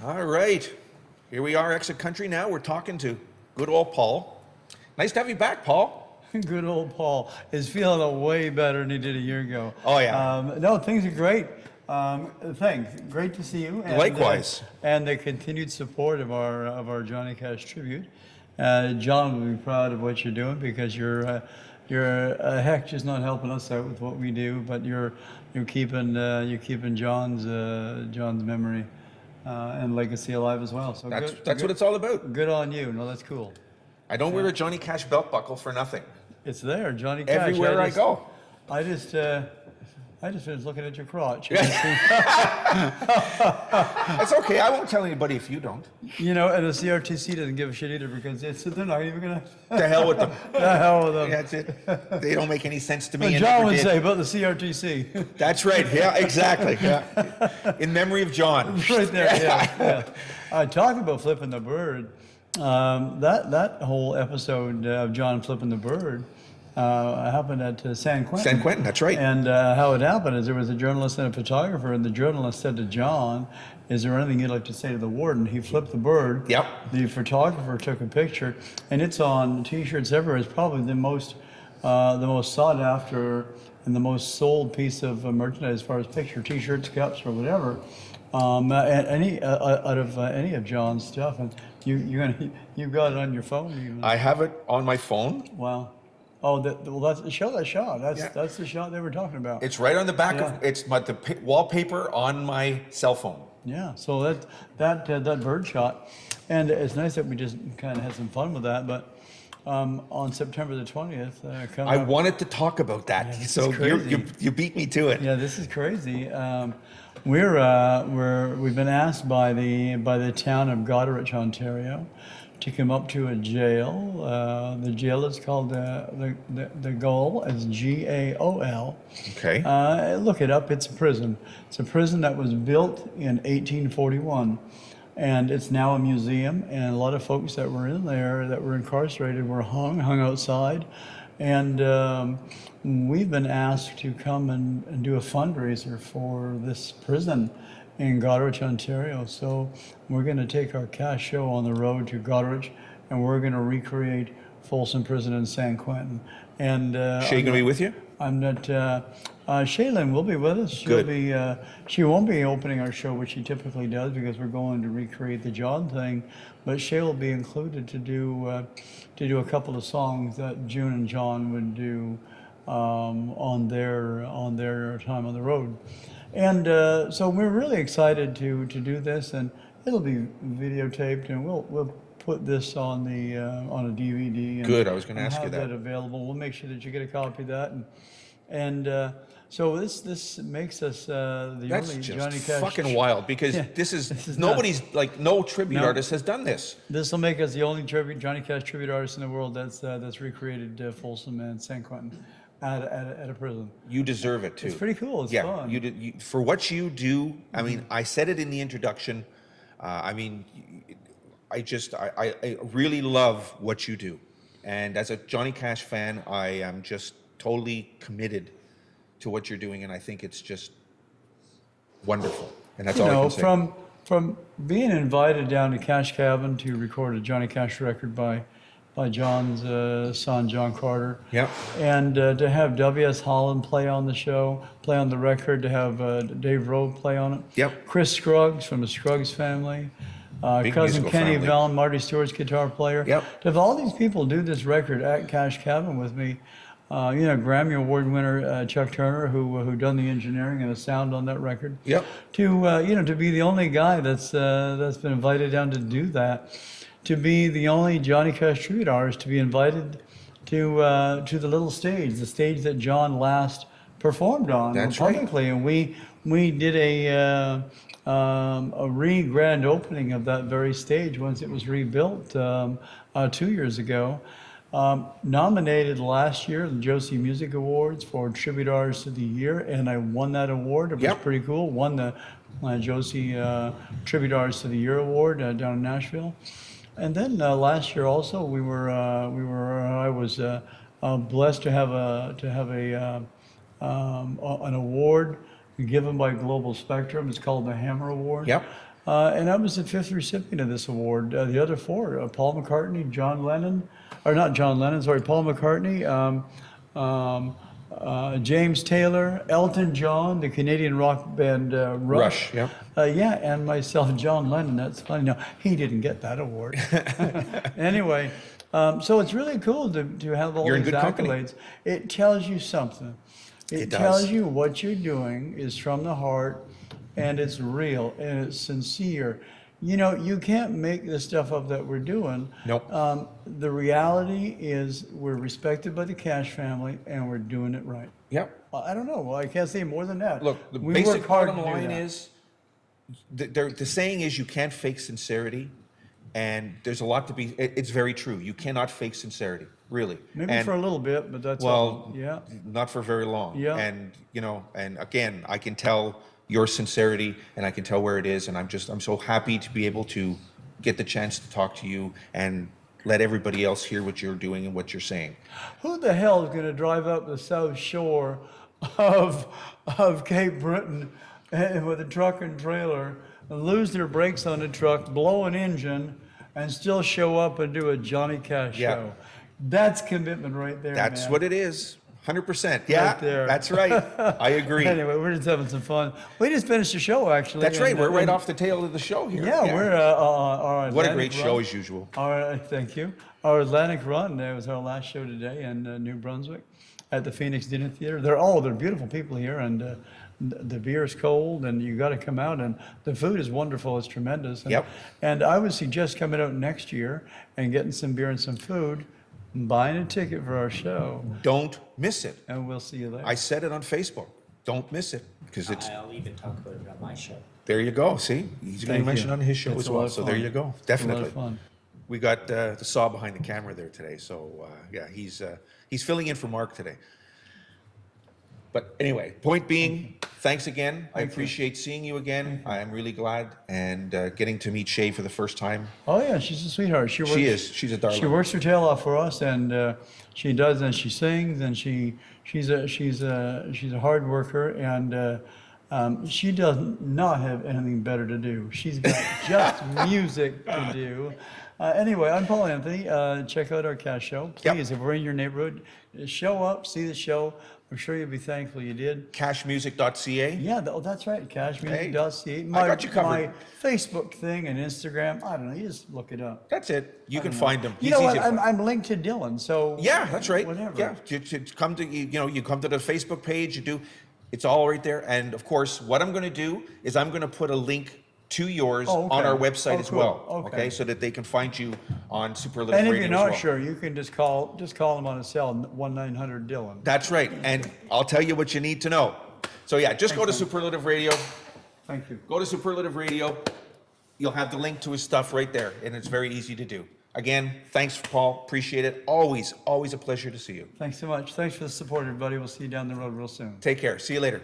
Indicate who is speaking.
Speaker 1: All right. Here we are, Exit Country now. We're talking to good old Paul. Nice to have you back, Paul.
Speaker 2: Good old Paul is feeling way better than he did a year ago.
Speaker 1: Oh, yeah.
Speaker 2: No, things are great. Thanks. Great to see you. And,
Speaker 1: Likewise.
Speaker 2: And the continued support of our Johnny Cash tribute. John will be proud of what you're doing because you're a heck just not helping us out with what we do, but you're keeping John's memory and legacy alive as well. So
Speaker 1: That's what it's all about.
Speaker 2: Good on you. No, that's cool.
Speaker 1: I don't wear a Johnny Cash belt buckle for nothing.
Speaker 2: It's there, Johnny Cash.
Speaker 1: Everywhere I go.
Speaker 2: I just finished looking at your crotch.
Speaker 1: That's okay. I won't tell anybody if you don't.
Speaker 2: You know, and the CRTC doesn't give a shit either because they're not even gonna.
Speaker 1: The hell with them.
Speaker 2: The hell with them.
Speaker 1: That's it. They don't make any sense to me.
Speaker 2: What
Speaker 1: and
Speaker 2: John
Speaker 1: never
Speaker 2: would
Speaker 1: did.
Speaker 2: say about the CRTC.
Speaker 1: That's right. Yeah, exactly. Yeah. In memory of John.
Speaker 2: Right there. Yeah. Talking about flipping the bird. That whole episode of John flipping the bird happened at San Quentin.
Speaker 1: San Quentin, that's right.
Speaker 2: And how it happened is there was a journalist and a photographer, and the journalist said to John, "Is there anything you'd like to say to the warden?" He flipped the bird.
Speaker 1: Yep.
Speaker 2: The photographer took a picture, and it's on T-shirts everywhere. It's probably the most sought after and the most sold piece of merchandise as far as picture T-shirts, cups, or whatever. Any out of any of John's stuff, and you've got it on your phone.
Speaker 1: I have it on my phone.
Speaker 2: Wow. Oh, show that shot. That's the shot they were talking about.
Speaker 1: It's right on the back
Speaker 2: Yeah.
Speaker 1: of it's the wallpaper on my cell phone.
Speaker 2: Yeah. So that bird shot, and it's nice that we just kind of had some fun with that. But on September the 20th,
Speaker 1: I wanted to talk about that,
Speaker 2: this
Speaker 1: so
Speaker 2: is crazy.
Speaker 1: you beat me to it.
Speaker 2: Yeah, this is crazy. We've been asked by the town of Goderich, Ontario, to come up to a jail. The jail is called the Gaol. It's GAOL.
Speaker 1: Okay.
Speaker 2: Look it up. It's a prison. It's a prison that was built in 1841, and it's now a museum. And a lot of folks that were in there that were incarcerated were hung outside. And we've been asked to come and do a fundraiser for this prison in Goderich, Ontario. So we're going to take our cash show on the road to Goderich, and we're going to recreate Folsom Prison in San Quentin. And
Speaker 1: Shay gonna be with you?
Speaker 2: I'm not. Shaylin will be with us.
Speaker 1: Good.
Speaker 2: She won't be opening our show, which she typically does, because we're going to recreate the John thing. But Shay will be included to do a couple of songs that June and John would do on their time on the road. And so we're really excited to do this, and it'll be videotaped, and we'll put this on a DVD. And,
Speaker 1: Good. I was going to ask you
Speaker 2: have
Speaker 1: that.
Speaker 2: that available. We'll make sure that you get a copy of that, and so this makes us the
Speaker 1: That's
Speaker 2: only
Speaker 1: just
Speaker 2: Johnny Cash.
Speaker 1: fucking wild because
Speaker 2: Yeah,
Speaker 1: this is
Speaker 2: nuts.
Speaker 1: no tribute
Speaker 2: No.
Speaker 1: artist has done this.
Speaker 2: This will make us the only Johnny Cash tribute artist in the world that's recreated Folsom and San Quentin at a prison.
Speaker 1: You deserve it too.
Speaker 2: It's pretty cool. It's
Speaker 1: yeah,
Speaker 2: fun.
Speaker 1: you for what you do. I mean, I said it in the introduction. I mean, I really love what you do, and as a Johnny Cash fan, I am just totally committed to what you're doing, and I think it's just wonderful. And that's all I can say.
Speaker 2: From being invited down to Cash Cabin to record a Johnny Cash record by John's son, John Carter.
Speaker 1: Yep.
Speaker 2: And to have W.S. Holland play on the show, play on the record, to have Dave Rowe play on it.
Speaker 1: Yep.
Speaker 2: Chris Scruggs from the Scruggs family.
Speaker 1: Big
Speaker 2: Cousin
Speaker 1: musical
Speaker 2: Kenny
Speaker 1: family.
Speaker 2: Vallon, Marty Stewart's guitar player.
Speaker 1: Yep.
Speaker 2: To have all these people do this record at Cash Cabin with me, Grammy Award winner Chuck Turner, who done the engineering and the sound on that record.
Speaker 1: Yep.
Speaker 2: To be the only guy that's been invited down to do that, to be the only Johnny Cash tribute artist to be invited to the little stage, the stage that John last performed on
Speaker 1: That's right.
Speaker 2: publicly, and we did a grand opening of that very stage once it was rebuilt 2 years ago. Nominated last year at the Josie Music Awards for Tribute Artist of the Year, and I won that award. It was
Speaker 1: Yep.
Speaker 2: pretty cool. Won the Josie Tribute Artist of the Year award down in Nashville. And then last year also I was blessed to have an award given by Global Spectrum. It's called the Hammer Award.
Speaker 1: Yep.
Speaker 2: And I was the fifth recipient of this award. The other four, Paul McCartney, John Lennon, or not John Lennon, sorry, Paul McCartney, James Taylor, Elton John, the Canadian rock band Rush.
Speaker 1: yeah.
Speaker 2: Yeah, and myself, John Lennon. That's funny. No, he didn't get that award. Anyway, so it's really cool to have all
Speaker 1: You're in
Speaker 2: these
Speaker 1: good company.
Speaker 2: accolades. It tells you something. It
Speaker 1: does.
Speaker 2: tells you what you're doing is from the heart, and it's real, and it's sincere. You know, you can't make this stuff up that we're doing.
Speaker 1: Nope.
Speaker 2: The reality is we're respected by the Cash family, and we're doing it right.
Speaker 1: Yep.
Speaker 2: I don't know. Well, I can't say more than that.
Speaker 1: Look, the
Speaker 2: we
Speaker 1: basic
Speaker 2: work hard
Speaker 1: bottom
Speaker 2: to do
Speaker 1: line
Speaker 2: that.
Speaker 1: is, the saying is you can't fake sincerity, and there's a lot to be, it's very true. You cannot fake sincerity, really.
Speaker 2: Maybe
Speaker 1: And-
Speaker 2: for a little bit, but that's all.
Speaker 1: Well,
Speaker 2: Yeah.
Speaker 1: not for very long.
Speaker 2: Yeah.
Speaker 1: And, and again, I can tell your sincerity and I can tell where it is. And I'm so happy to be able to get the chance to talk to you and let everybody else hear what you're doing and what you're saying.
Speaker 2: Who the hell is going to drive up the south shore of Cape Breton with a truck and trailer and lose their brakes on the truck, blow an engine, and still show up and do a Johnny Cash
Speaker 1: Yeah.
Speaker 2: show? That's commitment right there,
Speaker 1: That's
Speaker 2: man.
Speaker 1: what it is. 100%. Yeah,
Speaker 2: there.
Speaker 1: that's right. I agree.
Speaker 2: Anyway, we're just having some fun. We just finished the show, actually.
Speaker 1: That's right.
Speaker 2: and,
Speaker 1: We're right
Speaker 2: and-
Speaker 1: off the tail of the show here.
Speaker 2: Yeah, we're our
Speaker 1: What a
Speaker 2: Atlantic
Speaker 1: great show
Speaker 2: run.
Speaker 1: as usual.
Speaker 2: Thank you. Our Atlantic run, that was our last show today in New Brunswick at the Phoenix Dinner Theater. They're beautiful people here, and the beer is cold, and you got to come out, and the food is wonderful. It's tremendous. And,
Speaker 1: Yep.
Speaker 2: And I would suggest coming out next year and getting some beer and some food, and buying a ticket for our show,
Speaker 1: Don't miss it.
Speaker 2: and we'll see you there.
Speaker 1: I said it on Facebook. Don't miss it because it's
Speaker 3: I'll even talk about it on my show.
Speaker 1: there. You go. See, he's going
Speaker 2: Thank
Speaker 1: to mention
Speaker 2: you.
Speaker 1: it on his show
Speaker 2: It's
Speaker 1: as
Speaker 2: a lot
Speaker 1: well.
Speaker 2: of
Speaker 1: So there
Speaker 2: fun.
Speaker 1: you go.
Speaker 2: It's a lot
Speaker 1: Definitely.
Speaker 2: of fun.
Speaker 1: We got the saw behind the camera there today. So yeah, he's filling in for Mark today. But anyway, point being, thanks again. I appreciate seeing you again. I am really glad and getting to meet Shay for the first time.
Speaker 2: Oh yeah, she's a sweetheart. She works,
Speaker 1: is. She's a darling.
Speaker 2: She works her tail off for us, and she does, and she sings, and she's a hard worker, and she does not have anything better to do. She's got just music to do. Anyway, I'm Paul Anthony. Check out our Cash show,
Speaker 1: Yep.
Speaker 2: please. If we're in your neighborhood, show up, see the show. I'm sure you'll be thankful you did.
Speaker 1: Cashmusic.ca.
Speaker 2: Yeah, that's right. Cashmusic.ca.
Speaker 1: I got you covered.
Speaker 2: My Facebook thing and Instagram. I don't know. You just look it up.
Speaker 1: That's it. You can find him.
Speaker 2: You
Speaker 1: He's
Speaker 2: know
Speaker 1: easy
Speaker 2: what?
Speaker 1: to find.
Speaker 2: I'm linked to Dylan, so
Speaker 1: Yeah, that's right.
Speaker 2: Whatever.
Speaker 1: Yeah, to come to you come to the Facebook page. You do. It's all right there. And of course, what I'm going to do is I'm going to put a link to yours
Speaker 2: Oh, okay.
Speaker 1: on our website
Speaker 2: Oh,
Speaker 1: as
Speaker 2: cool.
Speaker 1: well.
Speaker 2: Okay.
Speaker 1: So that they can find you on Superlative
Speaker 2: And if
Speaker 1: Radio
Speaker 2: you're
Speaker 1: as
Speaker 2: not
Speaker 1: well.
Speaker 2: sure, you can just call him on his cell 1-900 Dylan.
Speaker 1: That's right. And I'll tell you what you need to know. So yeah, just go to Superlative Radio.
Speaker 2: Thank you.
Speaker 1: Go to Superlative Radio. You'll have the link to his stuff right there, and it's very easy to do. Again, thanks, Paul. Appreciate it. Always a pleasure to see you.
Speaker 2: Thanks so much. Thanks for the support, everybody. We'll see you down the road real soon.
Speaker 1: Take care. See you later.